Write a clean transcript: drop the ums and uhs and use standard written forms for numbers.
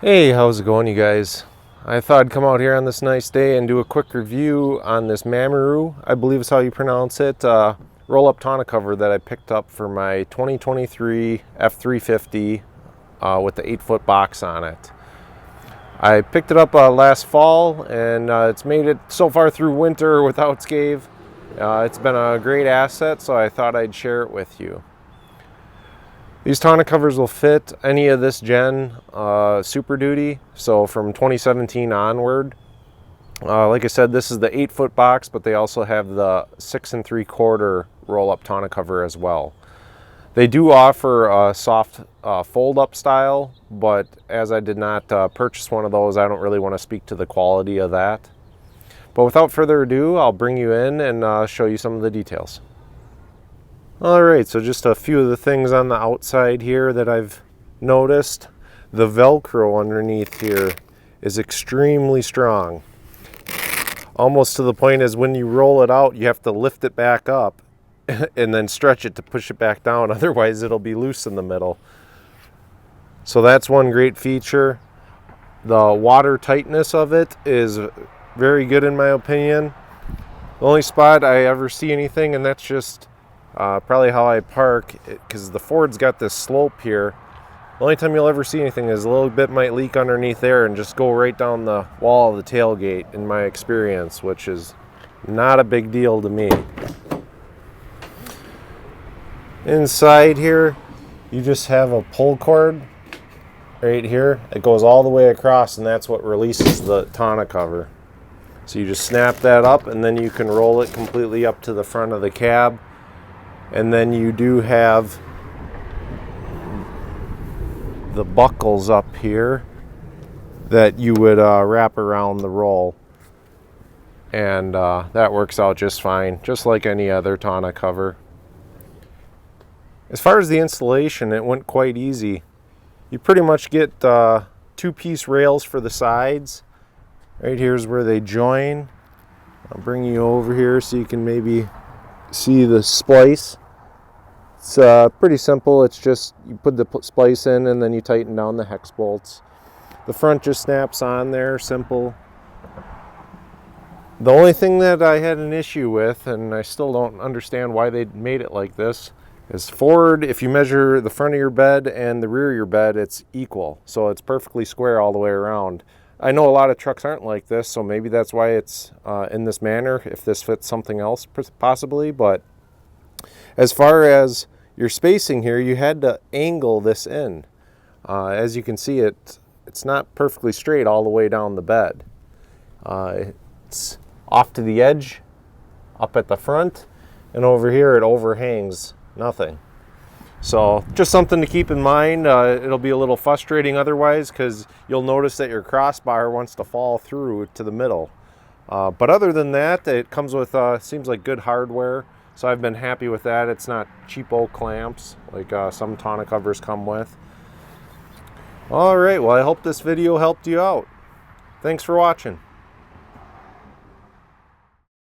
Hey, how's it going, you guys? I thought I'd come out here on this nice day and do a quick review on this Mamoru, I believe is how you pronounce it, roll-up tonneau cover that I picked up for my 2023 F350 with the 8-foot box on it. I picked it up last fall, and it's made it so far through winter without scathe. It's been a great asset, so I thought I'd share it with you. These tonneau covers will fit any of this gen Super Duty, so from 2017 onward. Like I said, this is the 8-foot box, but they also have the 6 3/4 roll-up tonneau cover as well. They do offer a soft fold-up style, but as I did not purchase one of those, I don't really want to speak to the quality of that. But without further ado, I'll bring you in and show you some of the details. Alright, so just a few of the things on the outside here that I've noticed. The Velcro underneath here is extremely strong. Almost to the point as when you roll it out, you have to lift it back up and then stretch it to push it back down. Otherwise, it'll be loose in the middle. So that's one great feature. The water tightness of it is very good in my opinion. The only spot I ever see anything, and that's just probably how I park, because the Ford's got this slope here. The only time you'll ever see anything is a little bit might leak underneath there and just go right down the wall of the tailgate, in my experience, which is not a big deal to me. Inside here, you just have a pull cord right here. It goes all the way across, and that's what releases the tonneau cover. So you just snap that up, and then you can roll it completely up to the front of the cab. And then you do have the buckles up here that you would wrap around the roll. And that works out just fine, just like any other tonneau cover. As far as the installation, it went quite easy. You pretty much get 2-piece rails for the sides. Right here's where they join. I'll bring you over here so you can maybe see the splice. It's pretty simple. It's just you put the splice in and then you tighten down the hex bolts. The front just snaps on there, simple. The only thing that I had an issue with, and I still don't understand why they made it like this, is Ford, if you measure the front of your bed and the rear of your bed, it's equal. So it's perfectly square all the way around. I know a lot of trucks aren't like this, so maybe that's why it's in this manner, if this fits something else possibly. But as far as your spacing here, you had to angle this in. As you can see, it's not perfectly straight all the way down the bed. It's off to the edge, up at the front, and over here it overhangs nothing. So just something to keep in mind. It'll be a little frustrating otherwise, because you'll notice that your crossbar wants to fall through to the middle. But other than that, it comes with seems like good hardware. So I've been happy with that. It's not cheapo clamps like some tonneau covers come with. All right, well, I hope this video helped you out. Thanks for watching.